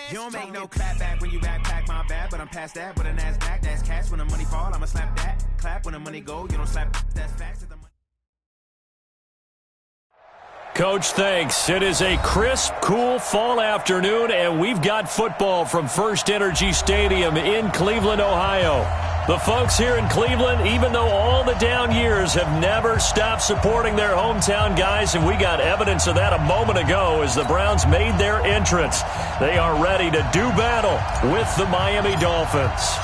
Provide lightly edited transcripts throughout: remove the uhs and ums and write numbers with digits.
You don't make no clap back when you backpack, my bad, but I'm past that. With a NASDAQ, that's cash. When the money fall, I'ma slap that. Clap when the money go, you don't slap. That's facts. Coach, thanks. It is a crisp, cool fall afternoon, and we've got football from First Energy Stadium in Cleveland, Ohio. The folks here in Cleveland, even though all the down years, have never stopped supporting their hometown guys, and we got evidence of that a moment ago as the Browns made their entrance. They are ready to do battle with the Miami Dolphins.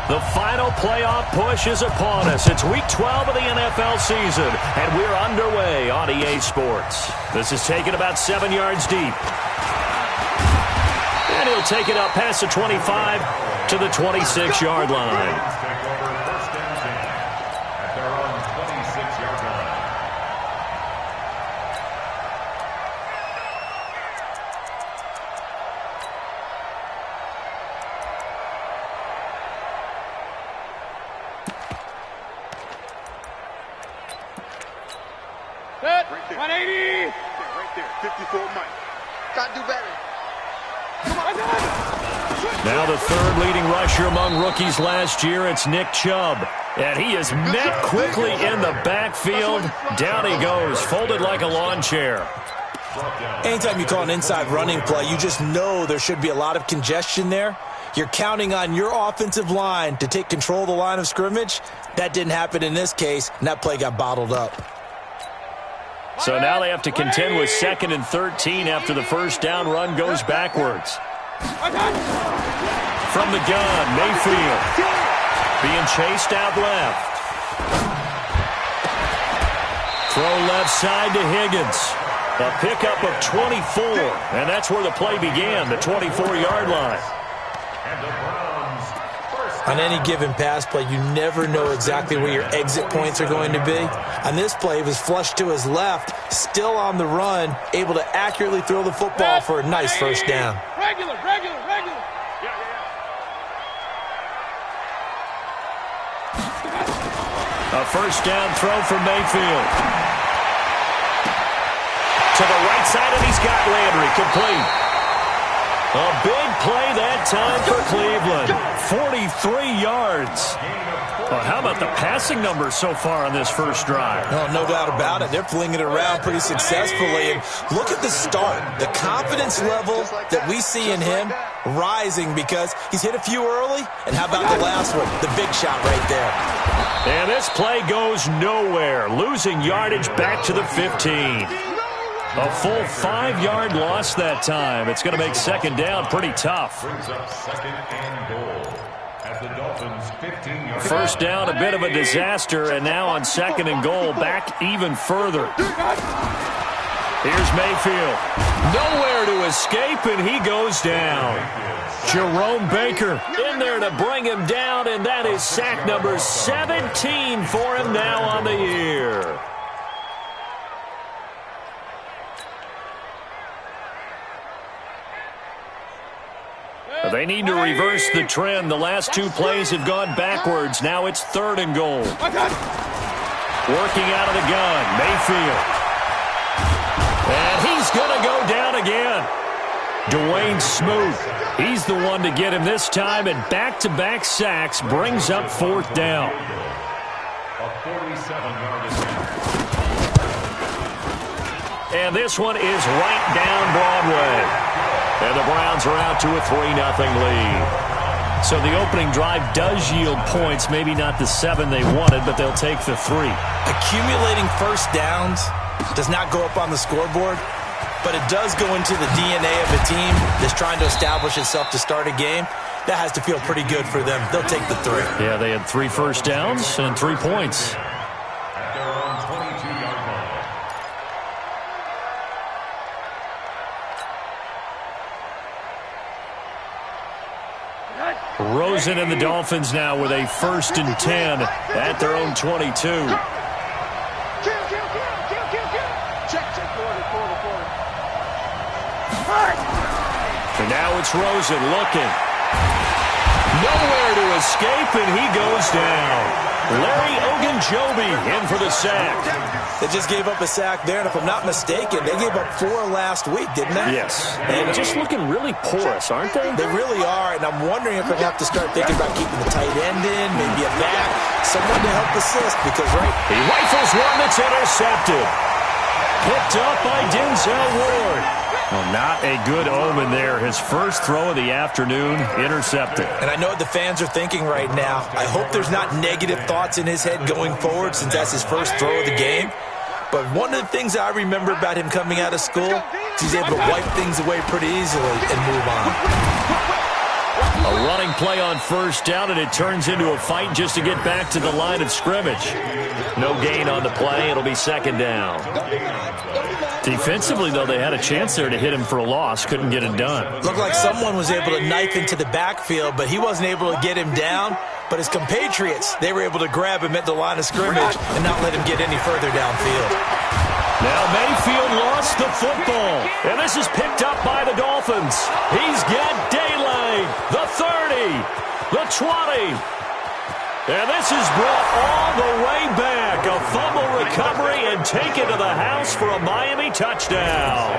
The final playoff push is upon us. It's Week 12 of the NFL season, and we're underway on EA Sports. This is taken about 7 yards deep. And he'll take it up past the 25 to the 26-yard line. Right there. 180. Right there. 54 Mike. Got to do better. Come on. Now the third leading rusher among rookies last year, it's Nick Chubb. And he is met quickly in the backfield. Down he goes, folded like a lawn chair. Anytime you call an inside running play, you just know there should be a lot of congestion there. You're counting on your offensive line to take control of the line of scrimmage. That didn't happen in this case, and that play got bottled up. So now they have to contend with 2nd and 13 after the first down run goes backwards. From the gun, Mayfield being chased out left. Throw left side to Higgins. A pickup of 24, and that's where the play began, the 24-yard line. On any given pass play, you never know exactly where your exit points are going to be. On this play, it was flushed to his left, still on the run, able to accurately throw the football for a nice first down. Regular. A first down throw for Mayfield. To the right side, and he's got Landry complete. A big play that time for Cleveland. 43 yards. Well, how about the passing numbers so far on this first drive? Oh, no doubt about it. They're flinging it around pretty successfully. And look at the start. The confidence level that we see in him rising because he's hit a few early. And how about the last one? The big shot right there. And this play goes nowhere. Losing yardage back to the 15. A full 5-yard loss that time. It's going to make second down pretty tough. First down, a bit of a disaster, and now on 2nd and goal, back even further. Here's Mayfield. Nowhere to escape, and he goes down. Jerome Baker in there to bring him down, and that is sack number 17 for him now on the year. They need to reverse the trend. The last 2 plays have gone backwards. Now it's 3rd and goal. Working out of the gun, Mayfield. And he's going to go down again. Dwayne Smoot. He's the one to get him this time, and back-to-back sacks brings up 4th down. And this one is right down Broadway. And the Browns are out to a 3-0 lead. So the opening drive does yield points, maybe not the 7 they wanted, but they'll take the 3. Accumulating first downs does not go up on the scoreboard, but it does go into the DNA of a team that's trying to establish itself to start a game. That has to feel pretty good for them. They'll take the 3. Yeah, they had 3 first downs and 3 points. Rosen and the Dolphins now with a 1st and 10 at their own 22. And now it's Rosen looking. Nowhere to escape, and he goes down. Larry Ogunjobi in for the sack. They just gave up a sack there, and if I'm not mistaken, they gave up 4 last week, didn't they? Yes. And just looking really porous, aren't they? They really are, and I'm wondering if they'll have to start thinking about keeping the tight end in, maybe a back, someone to help assist, because, right? He rifles one that's intercepted. Picked up by Denzel Ward. Well, not a good omen there. His first throw of the afternoon, intercepted. And I know what the fans are thinking right now. I hope there's not negative thoughts in his head going forward since that's his first throw of the game. But one of the things I remember about him coming out of school is he's able to wipe things away pretty easily and move on. A running play on first down, and it turns into a fight just to get back to the line of scrimmage. No gain on the play. It'll be second down. Defensively, though, they had a chance there to hit him for a loss. Couldn't get it done. Looked like someone was able to knife into the backfield, but he wasn't able to get him down. But his compatriots, they were able to grab him at the line of scrimmage and not let him get any further downfield. Now Mayfield lost the football, and this is picked up by the Dolphins. He's got daylight, the 30, the 20. And this is brought all the way back. A fumble recovery and taken to the house for a Miami touchdown.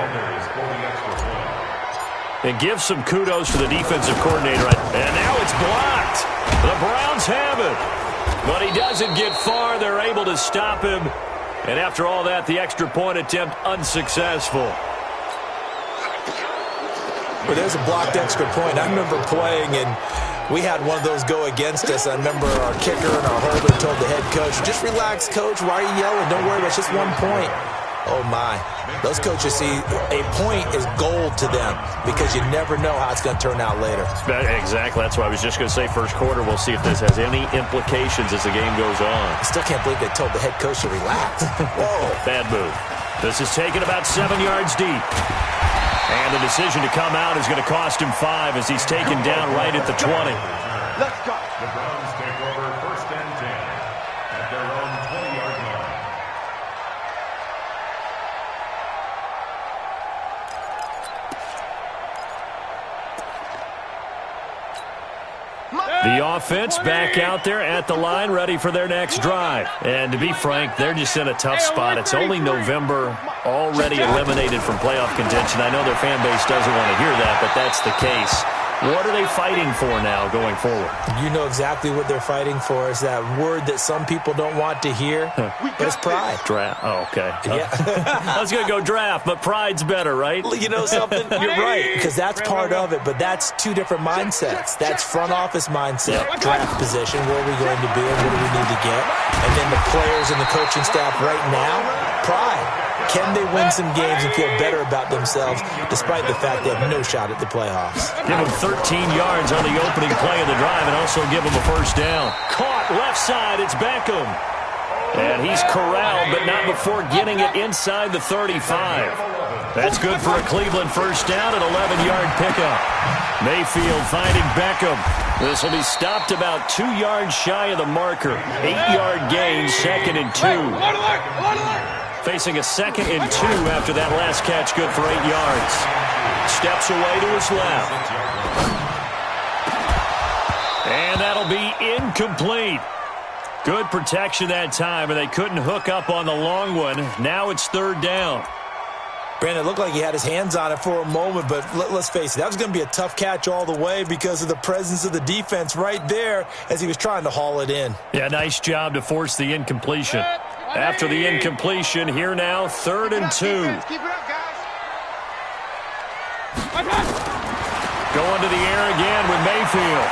And give some kudos to the defensive coordinator. And now it's blocked. The Browns have it. But he doesn't get far. They're able to stop him. And after all that, the extra point attempt unsuccessful. Well, there's a blocked extra point. I remember playing, and we had one of those go against us. I remember our kicker and our holder told the head coach, just relax, coach. Why are you yelling? Don't worry, it's just 1 point. Oh, my. Those coaches see a point is gold to them because you never know how it's going to turn out later. Exactly. That's why I was just going to say first quarter. We'll see if this has any implications as the game goes on. I still can't believe they told the head coach to relax. Whoa. Bad move. This is taken about 7 yards deep. And the decision to come out is going to cost him 5 as he's taken down right at the 20. Let's go. The Browns take over 1st and 10 at their own 20-yard line. The offense back out there at the line, ready for their next drive. And to be frank, they're just in a tough spot. It's only November, already eliminated from playoff contention. I know their fan base doesn't want to hear that, but that's the case. What are they fighting for now going forward? You know exactly what they're fighting for. Is that word that some people don't want to hear, but it's pride. Draft. Oh, okay. Yeah. I was going to go draft, but pride's better, right? You know something? You're right, because that's part of it, but that's 2 different mindsets. That's front office mindset, draft position, where are we going to be and what do we need to get? And then the players and the coaching staff right now, pride. Can they win some games and feel better about themselves despite the fact they have no shot at the playoffs? Give them 13 yards on the opening play of the drive and also give them a first down. Caught left side, it's Beckham. And he's corralled, but not before getting it inside the 35. That's good for a Cleveland first down, an 11-yard pickup. Mayfield finding Beckham. This will be stopped about 2 yards shy of the marker. 8-yard gain, 2nd and 2. Facing a 2nd and 2 after that last catch, good for 8 yards. Steps away to his left. And that'll be incomplete. Good protection that time, and they couldn't hook up on the long one. Now it's 3rd down. Brandon, it looked like he had his hands on it for a moment, but let's face it, that was going to be a tough catch all the way because of the presence of the defense right there as he was trying to haul it in. Yeah, nice job to force the incompletion. After the incompletion, here now, 3rd and 2. Keep it up, guys. Going to the air again with Mayfield.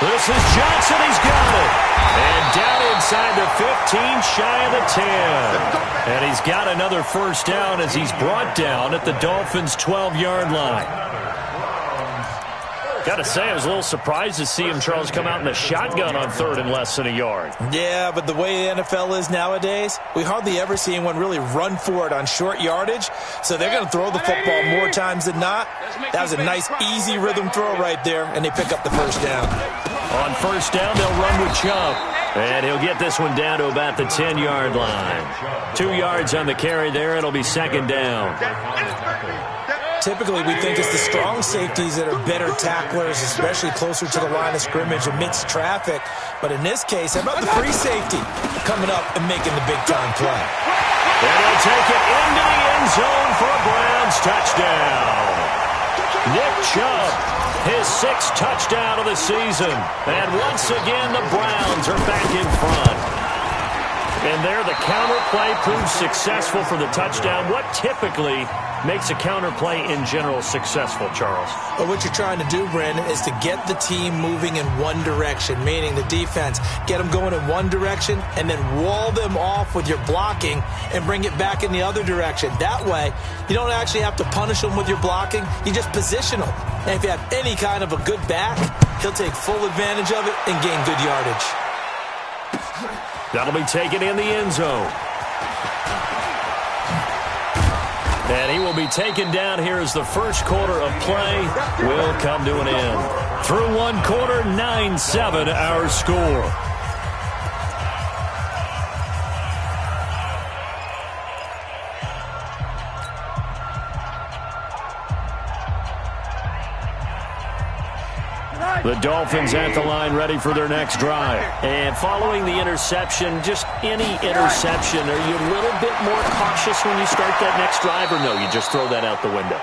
This is Johnson. He's got it. And down inside the 15, shy of the 10. And he's got another first down as he's brought down at the Dolphins' 12-yard line. Got to say, I was a little surprised to see him, Charles, come out in the shotgun on 3rd and less than a yard. Yeah, but the way the NFL is nowadays, we hardly ever see anyone really run for it on short yardage. So they're going to throw the football more times than not. That was a nice, easy rhythm throw right there, and they pick up the first down. On first down, they'll run with Chubb. And he'll get this one down to about the 10-yard line. 2 yards on the carry there. It'll be 2nd down. typically we think it's the strong safeties that are better tacklers, especially closer to the line of scrimmage amidst traffic. But in this case, how about the free safety coming up and making the big-time play? And he'll take it into the end zone for a Browns touchdown. Nick Chubb, his 6th touchdown of the season. And once again, the Browns are back in front. And there, the counter play proves successful for the touchdown. What typically makes a counter play in general successful, Charles? Well, what you're trying to do, Brandon, is to get the team moving in one direction, meaning the defense, get them going in one direction and then wall them off with your blocking and bring it back in the other direction. That way, you don't actually have to punish them with your blocking. You just position them. And if you have any kind of a good back, he'll take full advantage of it and gain good yardage. That'll be taken in the end zone. And he will be taken down here as the first quarter of play will come to an end. Through one quarter, 9-7 our score. The Dolphins at the line ready for their next drive. And following the interception, just any interception, are you a little bit more cautious when you start that next drive, or no, you just throw that out the window?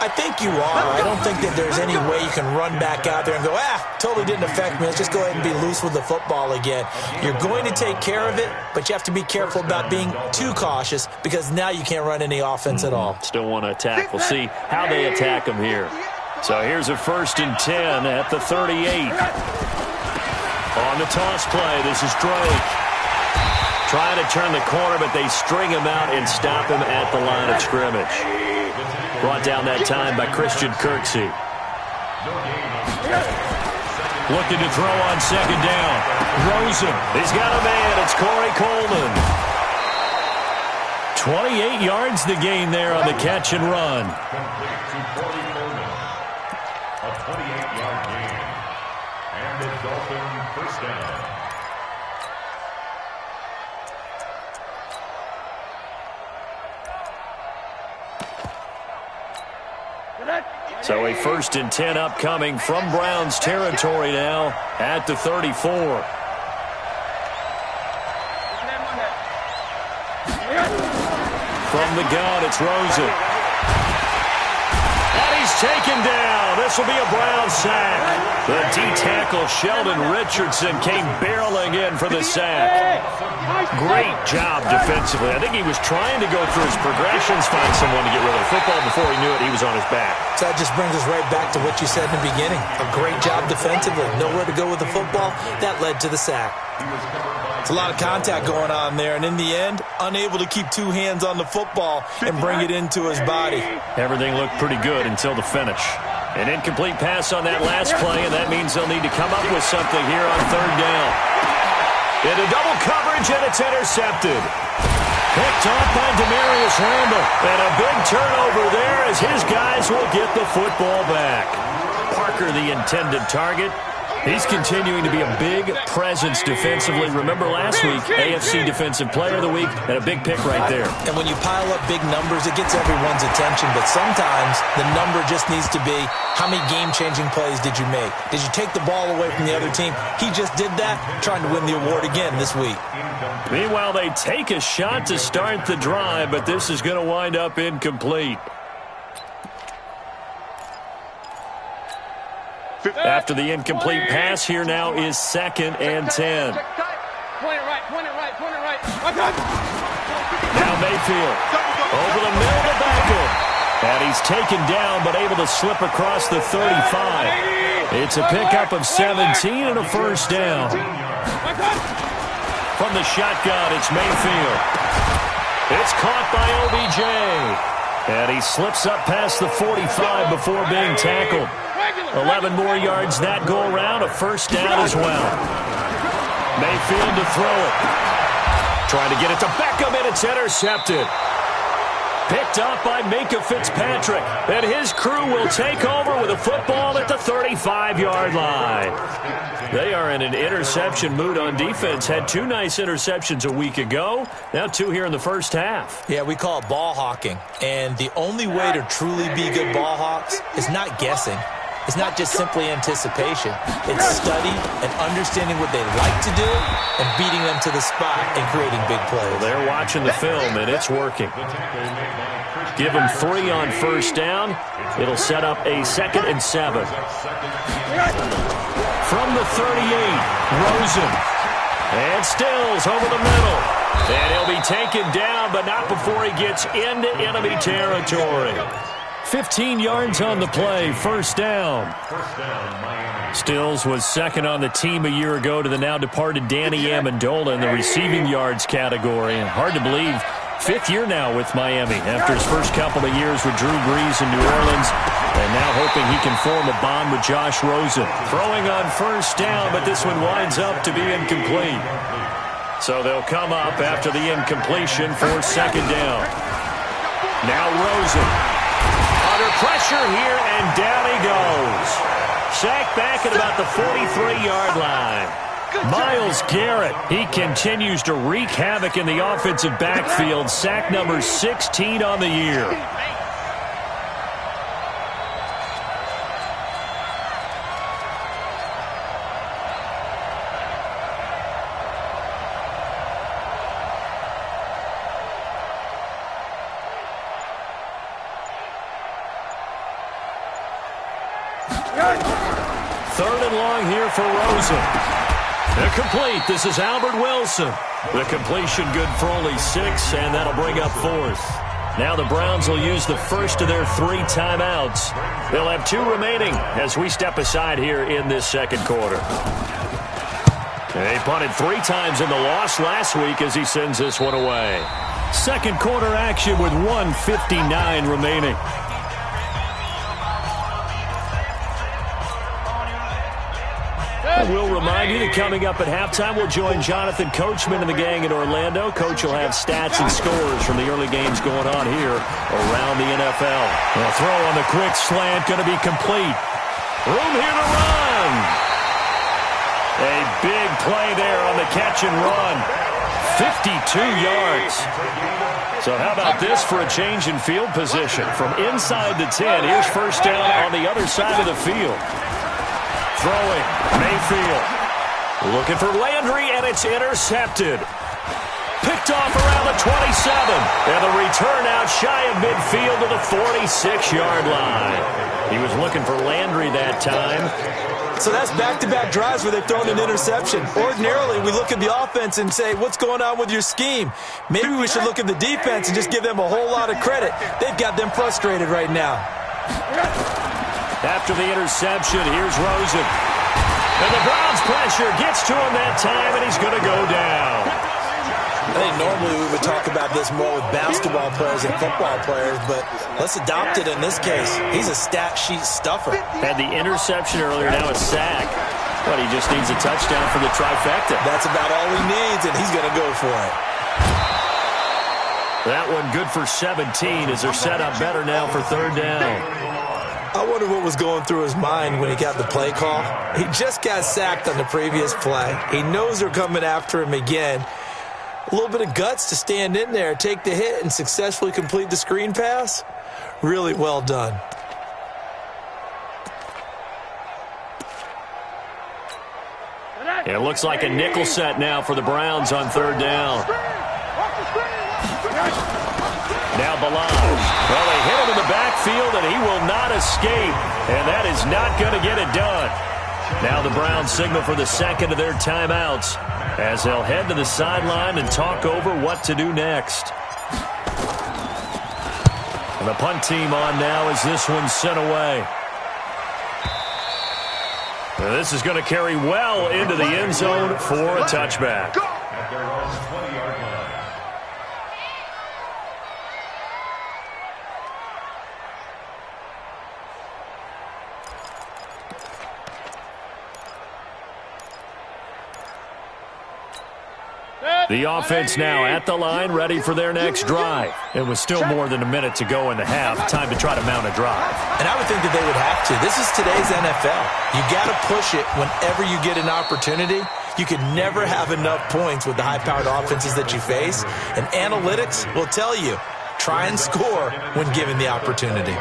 I think you are. I don't think that there's any way you can run back out there and go, totally didn't affect me. Let's just go ahead and be loose with the football again. You're going to take care of it, but you have to be careful about being too cautious because now you can't run any offense at all. Still want to attack. We'll see how they attack them here. So here's a 1st and 10 at the 38. On the toss play, this is Drake. Trying to turn the corner, but they string him out and stop him at the line of scrimmage. Brought down that time by Christian Kirksey. Looking to throw on 2nd down. Rosen. He's got a man. It's Corey Coleman. 28 yards the gain there on the catch and run. A 28-yard gain. And the Dolphin 1st down. So a 1st and 10 upcoming from Browns territory now at the 34. From the gun, it's Rosen. And he's taken down. This will be a Brown sack. The D-tackle Sheldon Richardson came barreling in for the sack. Great job defensively. I think he was trying to go through his progressions, find someone to get rid of the football. Before he knew it, he was on his back. So that just brings us right back to what you said in the beginning. A great job defensively. Nowhere to go with the football. That led to the sack. It's a lot of contact going on there, and in the end, unable to keep 2 hands on the football and bring it into his body. Everything looked pretty good until the finish. An incomplete pass on that last play, and that means they'll need to come up with something here on 3rd down. Into double coverage, and it's intercepted. Picked off by Demarius Randall. And a big turnover there as his guys will get the football back. Parker, the intended target. He's continuing to be a big presence defensively. Remember last week, AFC Defensive Player of the Week, and a big pick right there. And when you pile up big numbers, it gets everyone's attention. But sometimes the number just needs to be, how many game-changing plays did you make? Did you take the ball away from the other team? He just did that, trying to win the award again this week. Meanwhile, they take a shot to start the drive, but this is going to wind up incomplete. After the incomplete pass, here now is 2nd and 10. Point it right. Now Mayfield over the middle to Beckham. And he's taken down, but able to slip across the 35. It's a pickup of 17 and a 1st down. From the shotgun, it's Mayfield. It's caught by OBJ. And he slips up past the 45 before being tackled. 11 more yards that go around, a 1st down as well. Mayfield to throw it. Trying to get it to Beckham, and it's intercepted. Picked off by Minkah Fitzpatrick. And his crew will take over with a football at the 35-yard line. They are in an interception mood on defense. Had 2 nice interceptions a week ago. Now 2 here in the first half. Yeah, we call it ball hawking. And the only way to truly be good ball hawks is not guessing. It's not just simply anticipation. It's study and understanding what they like to do and beating them to the spot and creating big plays. Well, they're watching the film, and it's working. Give them 3 on first down. It'll set up a 2nd and 7. From the 38, Rosen. And Stills over the middle. And he'll be taken down, but not before he gets into enemy territory. 15 yards on the play, first down. Stills was second on the team a year ago to the now-departed Danny Amendola in the receiving yards category. And hard to believe, 5th year now with Miami after his first couple of years with Drew Brees in New Orleans. And now hoping he can form a bond with Josh Rosen. Throwing on first down, but this one winds up to be incomplete. So they'll come up after the incompletion for 2nd down. Now Rosen. Under pressure here, and down he goes. Sacked back at about the 43-yard line. Myles Garrett, he continues to wreak havoc in the offensive backfield. Sack number 16 on the year. Third and long here for Rosen. Complete. This is Albert Wilson. The completion good for only 6, and that'll bring up 4th. Now the Browns will use the first of their 3 timeouts. They'll have 2 remaining as we step aside here in this 2nd quarter. They punted 3 times in the loss last week as he sends this one away. 2nd quarter action with 1:59 remaining. We'll remind you that coming up at halftime, we'll join Jonathan Coachman and the gang in Orlando. Coach will have stats and scores from the early games going on here around the NFL. The throw on the quick slant going to be complete. Room here to run. A big play there on the catch and run. 52 yards. So how about this for a change in field position? From inside the 10, here's first down on the other side of the field. Throwing, Mayfield. Looking for Landry, and it's intercepted. Picked off around the 27. And the return out shy of midfield to the 46-yard line. He was looking for Landry that time. So that's back-to-back drives where they've thrown an interception. Ordinarily, we look at the offense and say, what's going on with your scheme? Maybe we should look at the defense and just give them a whole lot of credit. They've got them frustrated right now. After the interception, here's Rosen. And the Browns pressure gets to him that time, and he's going to go down. I think normally we would talk about this more with basketball players and football players, but let's adopt it in this case. He's a stat sheet stuffer. Had the interception earlier, now a sack. But he just needs a touchdown for the trifecta. That's about all he needs, and he's going to go for it. That one good for 17 as they're set up better now for 3rd down. I wonder what was going through his mind when he got the play call. He just got sacked on the previous play. He knows they're coming after him again. A little bit of guts to stand in there, take the hit, and successfully complete the screen pass. Really well done. It looks like a nickel set now for the Browns on 3rd down. Now Bilal. Well, they hit him in the backfield, and he will not escape. And that is not going to get it done. Now the Browns signal for the 2nd of their timeouts as they'll head to the sideline and talk over what to do next. And the punt team on now as this one's sent away. And this is going to carry well into the end zone for a touchback. At their own 20-yard line. The offense now at the line, ready for their next drive. It was still more than a minute to go in the half. Time to try to mount a drive. And I would think that they would have to. This is today's NFL. You got to push it whenever you get an opportunity. You can never have enough points with the high-powered offenses that you face. And analytics will tell you, try and score when given the opportunity.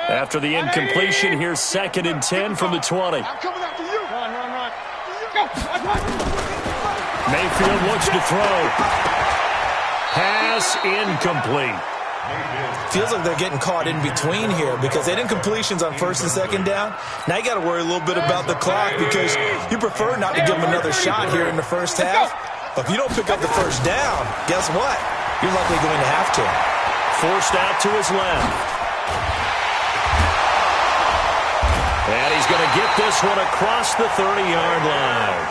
After the incompletion, here's 2nd and 10 from the 20. I'm coming after you. Run. Mayfield looks to throw. Pass incomplete. Feels like they're getting caught in between here because they had incompletions on 1st and 2nd down. Now you got to worry a little bit about the clock because you prefer not to give them another shot here in the first half. But if you don't pick up the first down, guess what? You're likely going to have to. Forced out to his left. And he's going to get this one across the 30-yard line.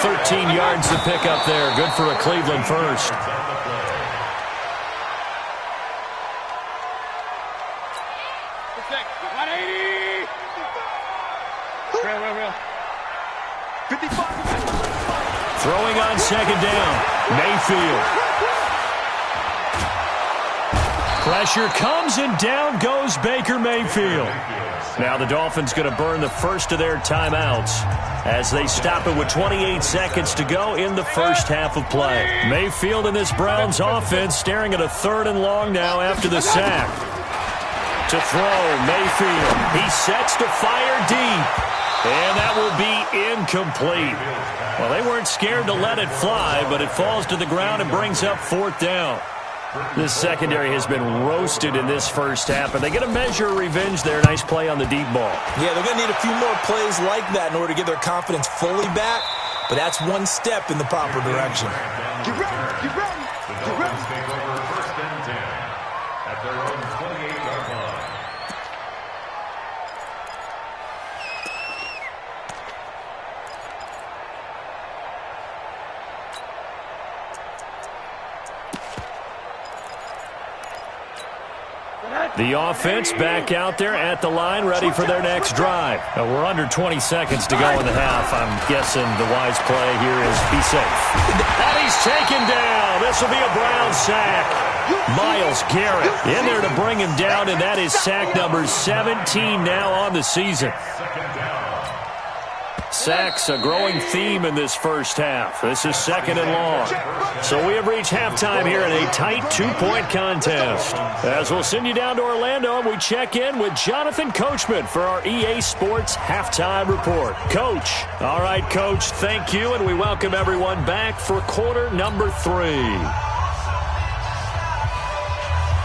13 yards to pick up there. Good for a Cleveland first. Throwing on 2nd down. Mayfield. Pressure comes and down goes Baker Mayfield. Now the Dolphins going to burn the first of their timeouts as they stop it with 28 seconds to go in the first half of play. Mayfield in this Browns offense staring at a 3rd and long now after the sack. To throw, Mayfield. He sets to fire deep. And that will be incomplete. Well, they weren't scared to let it fly, but it falls to the ground and brings up 4th down. This secondary has been roasted in this first half, and they get a measure of revenge there. Nice play on the deep ball. Yeah, they're going to need a few more plays like that in order to get their confidence fully back, but that's one step in the proper direction. Get ready. The Dolphins take over 1st and 10 at their own 28-yard line. The offense back out there at the line, ready for their next drive. Now, we're under 20 seconds to go in the half. I'm guessing the wise play here is be safe. And he's taken down. This will be a Brown sack. Myles Garrett in there to bring him down, and that is sack number 17 now on the season. Sacks, a growing theme in this first half. This is 2nd and long. So we have reached halftime here in a tight 2-point contest. As we'll send you down to Orlando, and we check in with Jonathan Coachman for our EA Sports Halftime Report. Coach. All right, Coach, thank you, and we welcome everyone back for quarter number 3.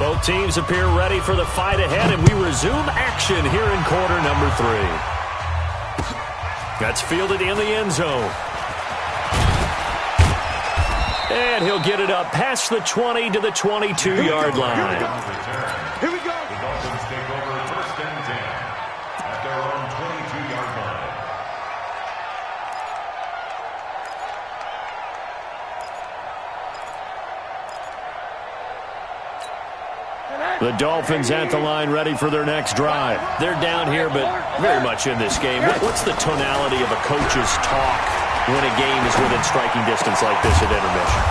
Both teams appear ready for the fight ahead, and we resume action here in quarter number 3. That's fielded in the end zone. And he'll get it up past the 20 to the 22-yard line. Here we go. The Dolphins take over 1st and 10 at their own 22-yard line. The Dolphins at the line, ready for their next drive. They're down here, but very much in this game. What's the tonality of a coach's talk when a game is within striking distance like this at intermission?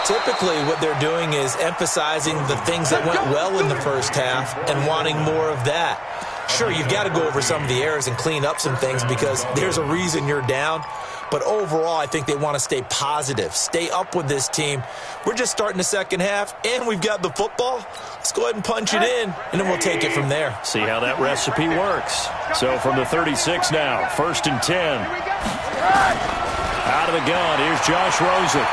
Typically, what they're doing is emphasizing the things that went well in the first half and wanting more of that. Sure, you've got to go over some of the errors and clean up some things because there's a reason you're down. But overall, I think they want to stay positive, stay up with this team. We're just starting the second half, and we've got the football. Let's go ahead and punch it in, and then we'll take it from there. See how that recipe works. So from the 36 now, 1st and 10. Out of the gun, here's Josh Rosen.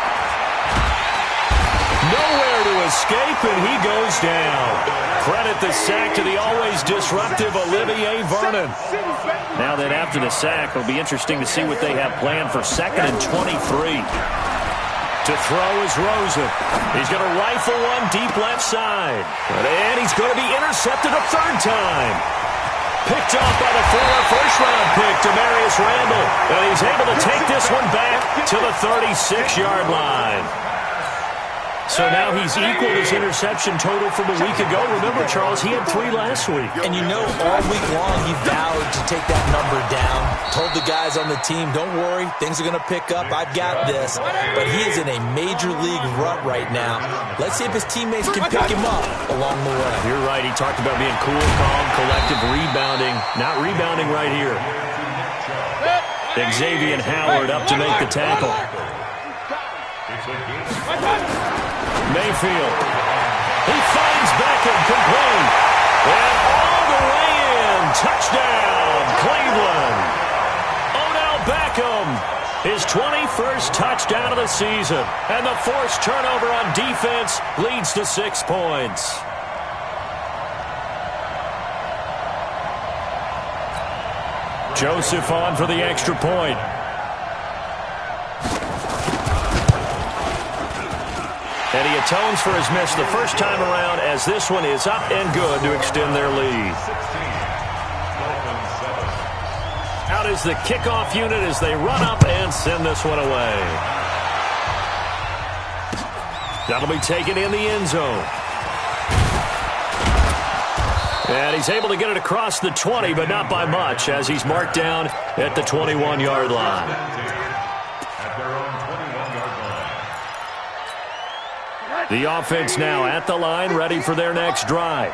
Nowhere to escape, and he goes down. Credit the sack to the always disruptive Olivier Vernon. Now that after the sack, it'll be interesting to see what they have planned for 2nd and 23. To throw is Rosen. He's going to rifle one deep left side. And he's going to be intercepted a 3rd time. Picked off by the former first-round pick, Demarius Randall. And he's able to take this one back to the 36-yard line. So now he's equaled his interception total from a week ago. Remember, Charles, he had 3 last week. And you know, all week long he vowed to take that number down. Told the guys on the team, don't worry, things are going to pick up. I've got this. But he is in a major league rut right now. Let's see if his teammates can pick him up along the way. You're right. He talked about being cool, calm, collective, rebounding. Not rebounding right here. Xavier Howard up to make the tackle. Mayfield. He finds Beckham complete. And all the way in. Touchdown, Cleveland. Odell Beckham. His 21st touchdown of the season. And the forced turnover on defense leads to 6 points. Joseph on for the extra point. And he atones for his miss the first time around as this one is up and good to extend their lead. Out is the kickoff unit as they run up and send this one away. That'll be taken in the end zone. And he's able to get it across the 20, but not by much, as he's marked down at the 21-yard line. The offense now at the line, ready for their next drive.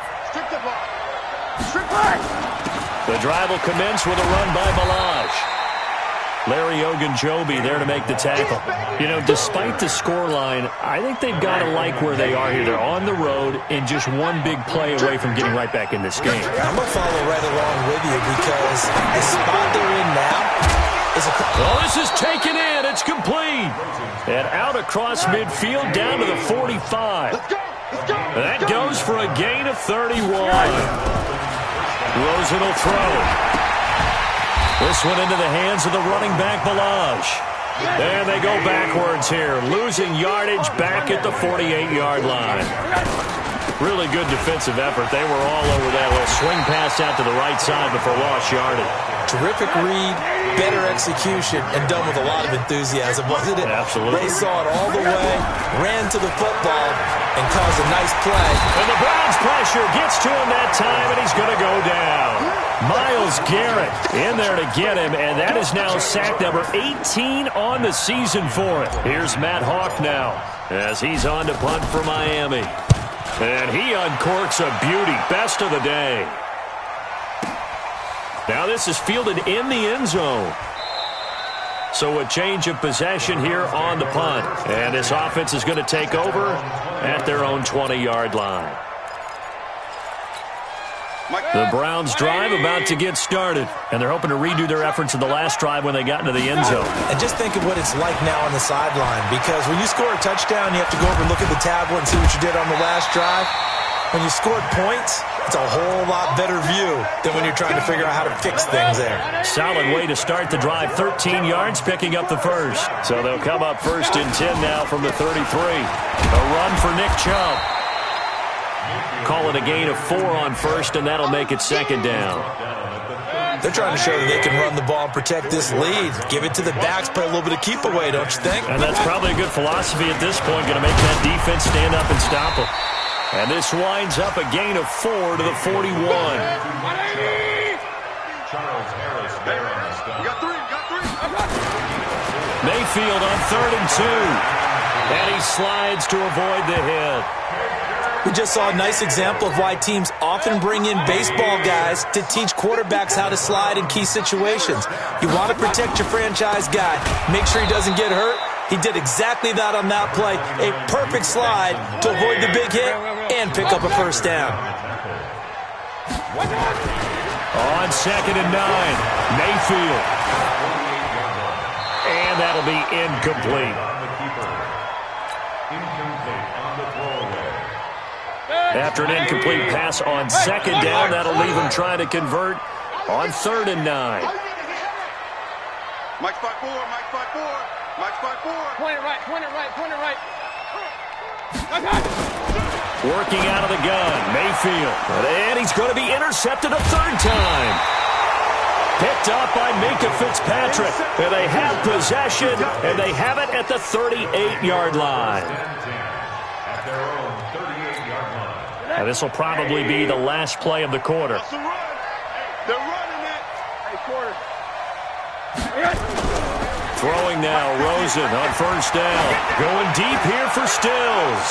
The drive will commence with a run by Balaj. Larry Ogunjobi there to make the tackle. You know, despite the scoreline, I think they've got to like where they are here. They're on the road and just one big play away from getting right back in this game. I'm going to follow right along with you because the spot they're in now is a... Oh, this is taken in. It's complete. And out across midfield down to the 45. That goes for a gain of 31. Rosen will throw. This one into the hands of the running back, Balaj. And they go backwards here, losing yardage back at the 48-yard line. Really good defensive effort. They were all over that little swing pass out to the right side before lost yardage. Terrific read, better execution, and done with a lot of enthusiasm, wasn't it? Absolutely. They saw it all the way, ran to the football, and caused a nice play. And the Browns pressure gets to him that time, and he's going to go down. Myles Garrett in there to get him, and that is now sack number 18 on the season for it. Here's Matt Hawk now as he's on to punt for Miami. And he uncorks a beauty. Best of the day. Now this is fielded in the end zone. So a change of possession here on the punt. And this offense is going to take over at their own 20-yard line. The Browns drive about to get started, and they're hoping to redo their efforts in the last drive when they got into the end zone. And just think of what it's like now on the sideline, because when you score a touchdown, you have to go over and look at the tablet and see what you did on the last drive. When you scored points, it's a whole lot better view than when you're trying to figure out how to fix things there. Solid way to start the drive, 13 yards, picking up the first. So they'll come up first and 10 now from the 33. A run for Nick Chubb. Call it a gain of 4 on first, and that'll make it second down. They're trying to show that they can run the ball and protect this lead. Give it to the backs, play a little bit of keep away, don't you think? And that's probably a good philosophy at this point, going to make that defense stand up and stop them. And this winds up a gain of 4 to the 41. Mayfield on 3rd and 2. And he slides to avoid the hit. We just saw a nice example of why teams often bring in baseball guys to teach quarterbacks how to slide in key situations. You want to protect your franchise guy. Make sure he doesn't get hurt. He did exactly that on that play. A perfect slide to avoid the big hit and pick up a first down. On 2nd and 9, Mayfield. And that'll be incomplete. After an incomplete pass on 2nd down, that'll leave him trying to convert on 3rd and 9. Mike 5-4, Mike 5-4, Mike 5-4. Point it right, point it right, point it right. Working out of the gun, Mayfield. And he's going to be intercepted a 3rd time. Picked up by Minkah Fitzpatrick. And they have possession, and they have it at the 38-yard line. at their own 38-yard line. And this will probably be the last play of the quarter. That's a run. They're running it. Hey, quarter. Throwing now, Rosen on first down. Going deep here for Stills.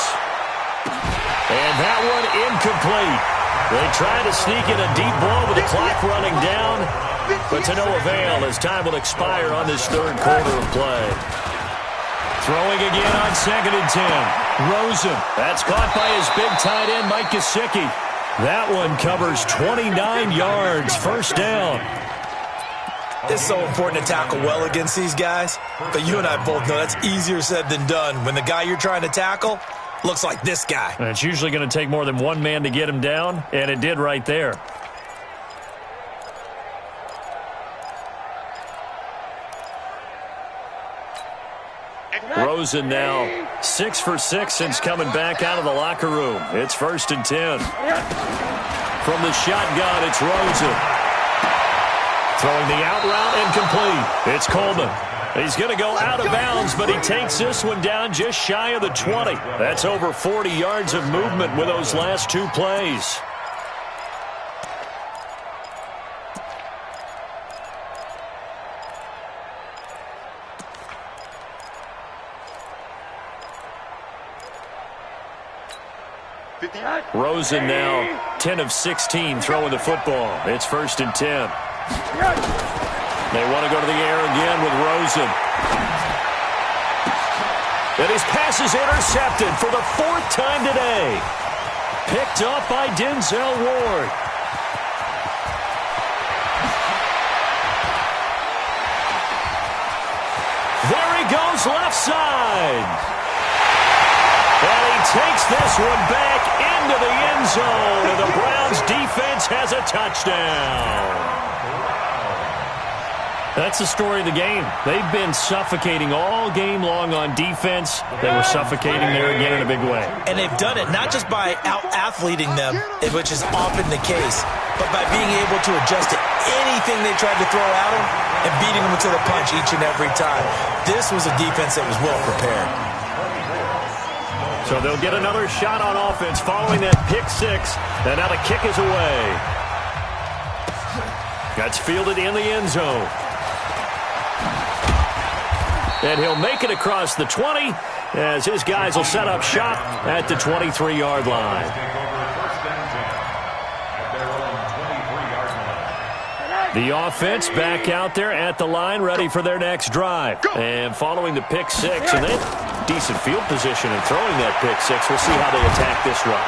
And that one incomplete. They tried to sneak in a deep ball with the clock running down, but to no avail as time will expire on this third quarter of play. Throwing again on 2nd and 10. Rosen. That's caught by his big tight end, Mike Gesicki. That one covers 29 yards. First down. It's so important to tackle well against these guys, but you and I both know that's easier said than done when the guy you're trying to tackle looks like this guy. And it's usually going to take more than one man to get him down, and it did right there. Rosen now 6 for 6 since coming back out of the locker room. It's 1st and 10. From the shotgun, it's Rosen. Throwing the out route incomplete. It's Coleman. He's going to go out of bounds, but he takes this one down just shy of the 20. That's over 40 yards of movement with those last two plays. Rosen now 10 of 16 throwing the football. It's 1st and 10. They want to go to the air again with Rosen. And his pass is intercepted for the 4th time today. Picked up by Denzel Ward. There he goes left side. And he takes this one back into the end zone, and the Browns defense has a touchdown. That's the story of the game. They've been suffocating all game long on defense. They were suffocating there again in a big way. And they've done it not just by out-athleting them, which is often the case, but by being able to adjust to anything they tried to throw at them and beating them to the punch each and every time. This was a defense that was well prepared. So they'll get another shot on offense following that pick six. And now the kick is away. That's fielded in the end zone. And he'll make it across the 20 as his guys will set up shop at the 23-yard line. The offense back out there at the line, ready for their next drive. And following the pick six, and then decent field position and throwing that pick six. We'll see how they attack this run.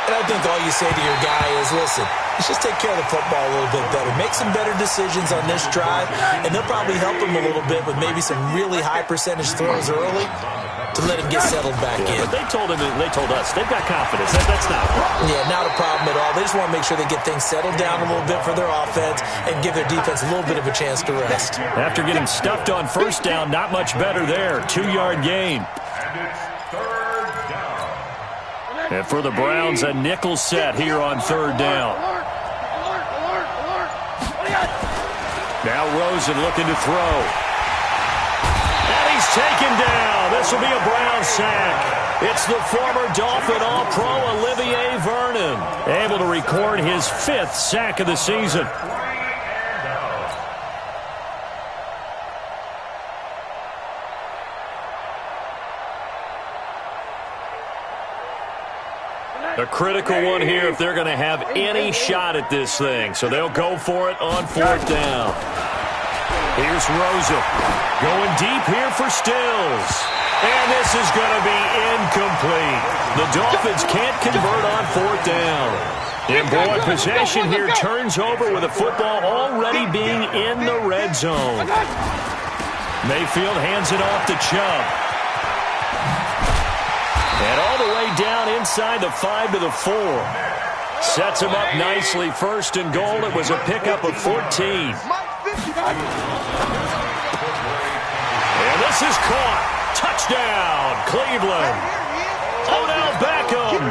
And I think all you say to your guy is, listen, let's just take care of the football a little bit better. Make some better decisions on this drive, and they'll probably help him a little bit with maybe some really high percentage throws early to let him get settled back in. But they told us, they've got confidence. That's not a problem. Yeah, not a problem at all. They just want to make sure they get things settled down a little bit for their offense and give their defense a little bit of a chance to rest. After getting stuffed on first down, not much better there. 2-yard gain. And for the Browns, a nickel set here on third down. Now Rosen looking to throw. And he's taken down. This will be a Brown sack. It's the former Dolphin All-Pro Olivier Vernon, able to record his 5th sack of the season. A critical one here if they're going to have any shot at this thing. So they'll go for it on 4th down. Here's Rosen. Going deep here for Stills. And this is going to be incomplete. The Dolphins can't convert on 4th down. And boy, possession here turns over with the football already being in the red zone. Mayfield hands it off to Chubb. And all the way down inside the 5 to the 4. Sets him up nicely. 1st and goal. It was a pickup of 14. And this is caught. Touchdown, Cleveland. Odell Beckham.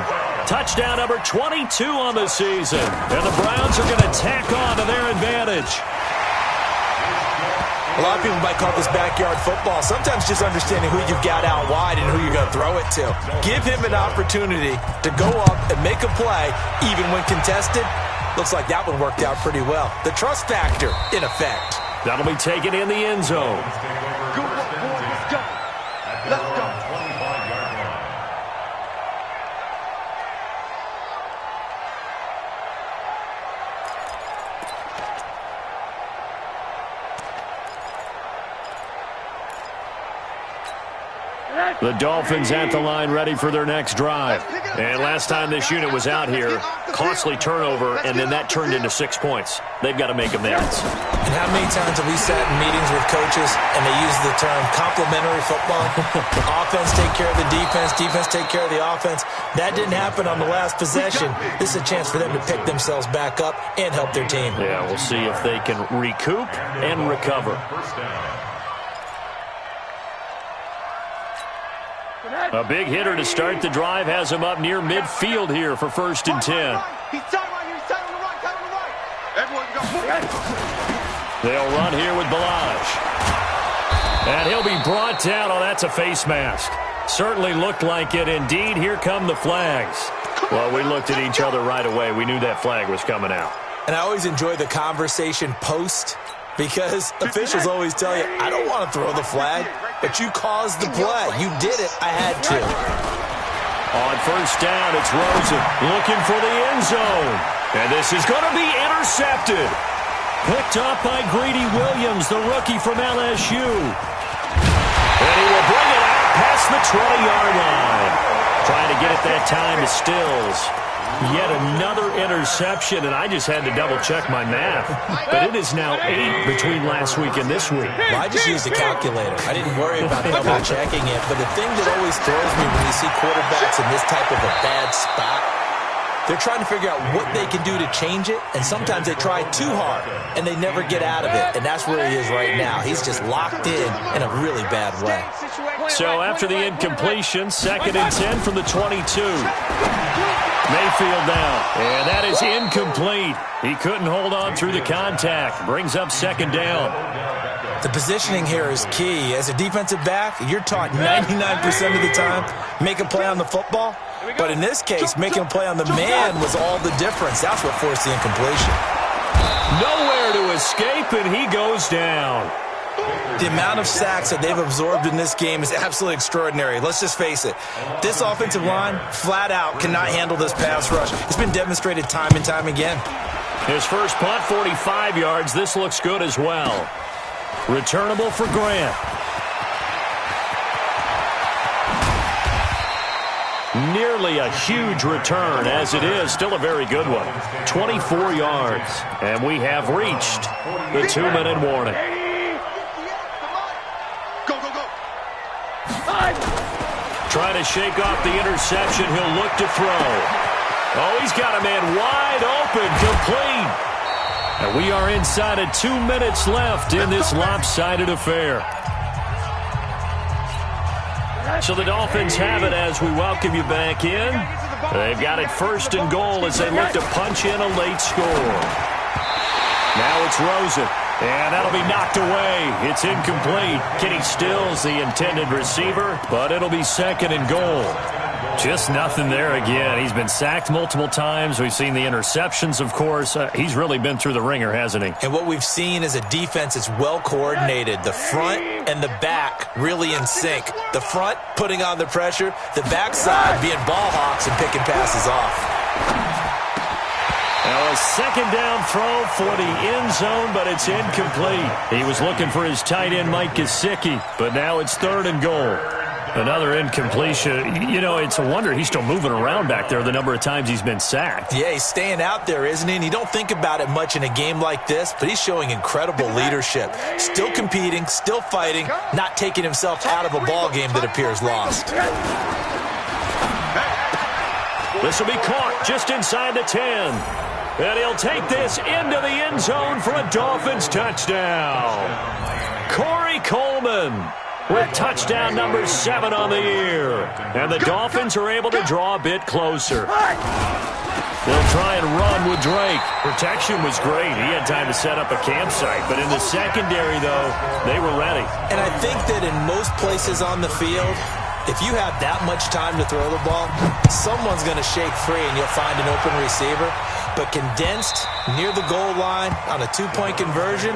Touchdown number 22 on the season. And the Browns are going to tack on to their advantage. A lot of people might call this backyard football. Sometimes just understanding who you've got out wide and who you're going to throw it to. Give him an opportunity to go up and make a play, even when contested. Looks like that one worked out pretty well. The trust factor in effect. That'll be taken in the end zone. Good luck, boys. Let's go. Let's go. 25-yard line. The Dolphins at the line ready for their next drive. And last time this unit was out here, costly turnover, and then that turned into 6 points. They've got to make amends. And how many times have we sat in meetings with coaches and they use the term complementary football? Offense take care of the defense, defense take care of the offense. That didn't happen on the last possession. This is a chance for them to pick themselves back up and help their team. Yeah, we'll see if they can recoup and recover. First down. A big hitter to start the drive has him up near midfield here for 1st and 10. He's tight right here. He's tight on the right. Tight on the right. Everyone go. They'll run here with Balaj. And he'll be brought down. Oh, that's a face mask. Certainly looked like it. Indeed, here come the flags. Well, we looked at each other right away. We knew that flag was coming out. And I always enjoy the conversation post because officials always tell you, I don't want to throw the flag, but you caused the play. You did it. I had to. On 1st down, it's Rosen looking for the end zone. And this is going to be intercepted. Picked up by Greedy Williams, the rookie from LSU. And he will bring it out past the 20-yard line. Trying to get it that time to Stills. Yet another interception, and I just had to double-check my math. But it is now 8 between last week and this week. Well, I just used a calculator. I didn't worry about double-checking it. But the thing that always throws me when you see quarterbacks in this type of a bad spot, they're trying to figure out what they can do to change it, and sometimes they try too hard, and they never get out of it. And that's where he is right now. He's just locked in a really bad way. So after the incompletion, 2nd and 10 from the 22. Mayfield now, and that is incomplete. He couldn't hold on through the contact. Brings up 2nd down. The positioning here is key. As a defensive back, you're taught 99% of the time, make a play on the football. But in this case, making a play on the man was all the difference. That's what forced the incompletion. Nowhere to escape, and he goes down. The amount of sacks that they've absorbed in this game is absolutely extraordinary. Let's just face it. This offensive line, flat out, cannot handle this pass rush. It's been demonstrated time and time again. His first punt, 45 yards. This looks good as well. Returnable for Grant. Nearly a huge return, as it is. Still a very good one. 24 yards. And we have reached the 2-minute warning. Trying to shake off the interception. He'll look to throw. Oh, he's got a man wide open, complete. And we are inside of 2 minutes left in this lopsided affair. So the Dolphins have it as we welcome you back in. They've got it 1st and goal as they look to punch in a late score. Now it's Rosen. And that'll be knocked away. It's incomplete. Kenny Stills, the intended receiver, but it'll be 2nd and goal. Just nothing there again. He's been sacked multiple times. We've seen the interceptions, of course. He's really been through the ringer, hasn't he? And what we've seen is a defense that's well coordinated. The front and the back really in sync. The front putting on the pressure. The backside being ball hawks and picking passes off. Now a 2nd down throw for the end zone, but it's incomplete. He was looking for his tight end, Mike Gesicki, but now it's 3rd and goal. Another incompletion. You know, it's a wonder he's still moving around back there the number of times he's been sacked. Yeah, he's staying out there, isn't he? And you don't think about it much in a game like this, but he's showing incredible leadership. Still competing, still fighting, not taking himself out of a ball game that appears lost. This will be caught just inside the 10. And he'll take this into the end zone for a Dolphins touchdown. Corey Coleman. with touchdown number 7 on the year. And the Dolphins are able to draw a bit closer. They'll try and run with Drake. Protection was great. He had time to set up a campsite. But in the secondary, though, they were ready. And I think that in most places on the field, if you have that much time to throw the ball, someone's going to shake free and you'll find an open receiver. But condensed near the goal line on a 2-point conversion,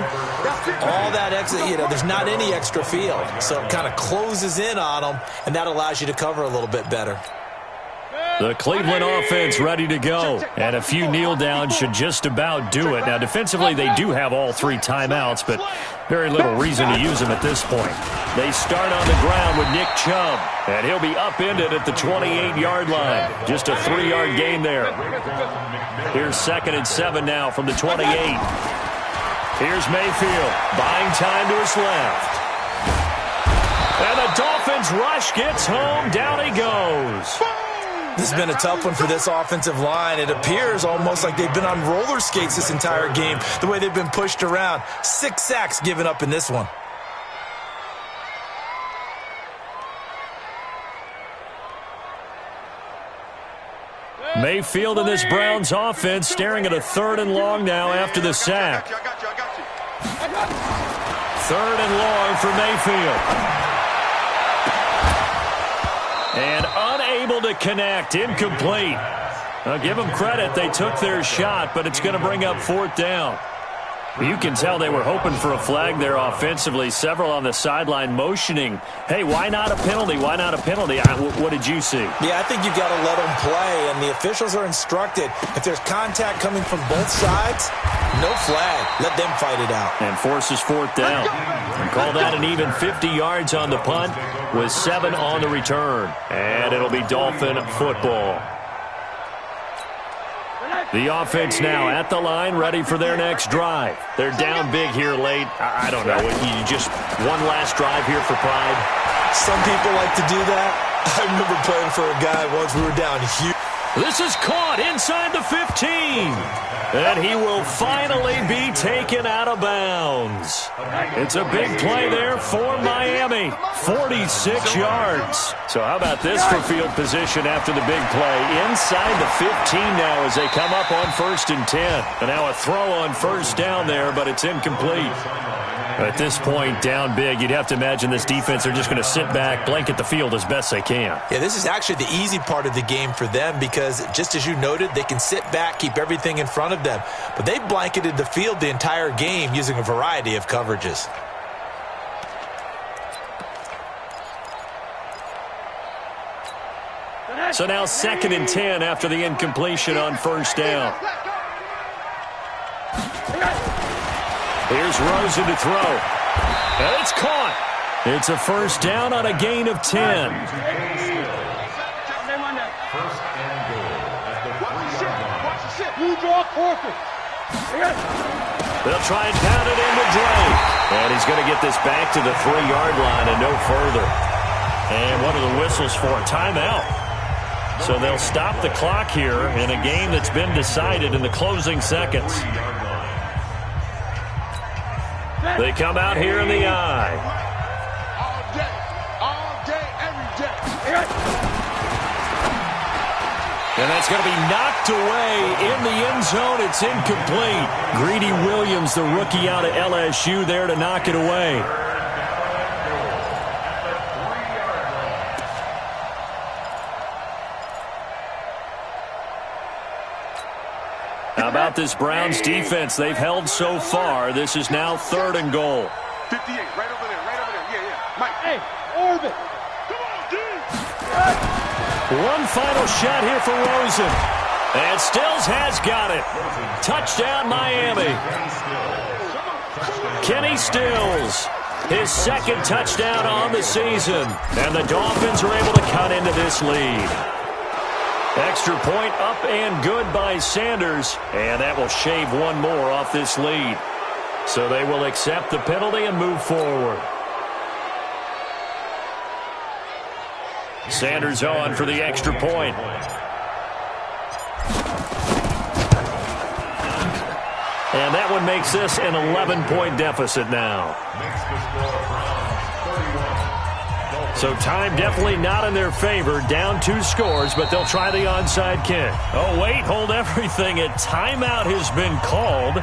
all that extra, there's not any extra field. So it kind of closes in on them, and that allows you to cover a little bit better. The Cleveland offense ready to go. And a few kneel downs should just about do it. Now, defensively, they do have all 3 timeouts, but very little reason to use them at this point. They start on the ground with Nick Chubb, and he'll be upended at the 28-yard line. Just a 3-yard gain there. Here's 2nd and 7 now from the 28. Here's Mayfield, buying time to his left. And the Dolphins rush gets home. Down he goes. This has been a tough one for this offensive line. It appears almost like they've been on roller skates this entire game, the way they've been pushed around. 6 sacks given up in this one. Mayfield in this Browns offense staring at a 3rd and long now after the sack. 3rd and long for Mayfield. And unable to connect, incomplete. I'll give them credit, they took their shot, but it's going to bring up 4th down. You can tell they were hoping for a flag there offensively. Several on the sideline motioning, hey, why not a penalty? Why not a penalty? What did you see? Yeah, I think you've got to let them play, and the officials are instructed. If there's contact coming from both sides, no flag. Let them fight it out. And forces 4th down. And call that an even 50 yards on the punt with 7 on the return. And it'll be Dolphin football. The offense now at the line, ready for their next drive. They're down big here late. I don't know. You just one last drive here for pride. Some people like to do that. I remember playing for a guy once. We were down huge. This is caught inside the 15. And he will finally be taken out of bounds. It's a big play there for Miami. 46 yards. So how about this for field position after the big play? Inside the 15 now as they come up on 1st and 10. And now a throw on 1st down there, but it's incomplete. At this point, down big, you'd have to imagine this defense are just going to sit back, blanket the field as best they can. Yeah, this is actually the easy part of the game for them because, just as you noted, they can sit back, keep everything in front of them. But they blanketed the field the entire game using a variety of coverages. So now 2nd and 10 after the incompletion on 1st down. Here's Rosen to throw. And it's caught. It's a 1st down on a gain of 10. 1st and goal at the 3-yard line. They'll try and pound it into Drake. And he's going to get this back to the 3-yard line and no further. And what are the whistles for? Timeout. So they'll stop the clock here in a game that's been decided in the closing seconds. They come out here in the eye. All day, every day. And that's going to be knocked away in the end zone. It's incomplete. Greedy Williams, the rookie out of LSU, there to knock it away. How about this Browns defense? They've held so far. This is now 3rd and goal. 58, right over there, Yeah. Mike, hey, Orbit. Come on, dude. One final shot here for Rosen. And Stills has got it. Touchdown, Miami. Kenny Stills, his 2nd touchdown on the season. And the Dolphins are able to cut into this lead. Extra point up and good by Sanders. And that will shave one more off this lead. So they will accept the penalty and move forward. Sanders on for the extra point. And that one makes this an 11-point deficit now. Makes the score from 31 So time definitely not in their favor. Down 2 scores, but they'll try the onside kick. Oh, wait, hold everything. A timeout has been called.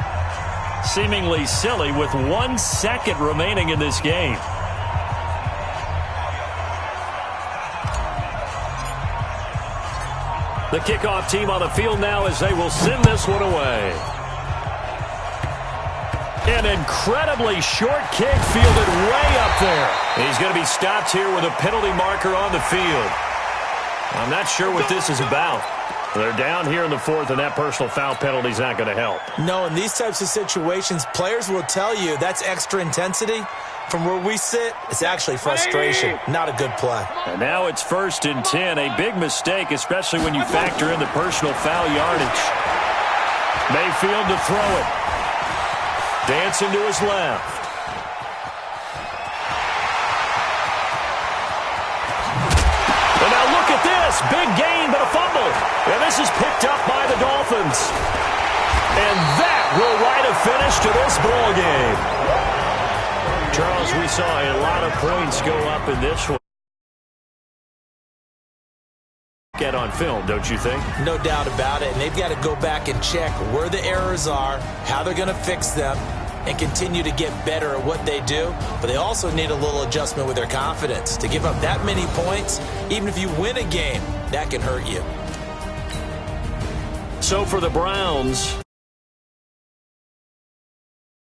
Seemingly silly with 1 second remaining in this game. The kickoff team on the field now as they will send this one away. An incredibly short kick fielded way up there. He's going to be stopped here with a penalty marker on the field. I'm not sure what this is about. They're down here in the 4th, and that personal foul penalty is not going to help. No, in these types of situations, players will tell you that's extra intensity. From where we sit, it's actually frustration, not a good play. And now it's 1st and 10, a big mistake, especially when you factor in the personal foul yardage. Mayfield to throw it. Dancing to his left. And now look at this. Big gain, but a fumble. And this is picked up by the Dolphins. And that will write a finish to this ball game. Charles, we saw a lot of points go up in this one. Get on film, don't you think? No doubt about it. And they've got to go back and check where the errors are, how they're going to fix them, and continue to get better at what they do. But they also need a little adjustment with their confidence. To give up that many points, even if you win a game, that can hurt you. So for the Browns,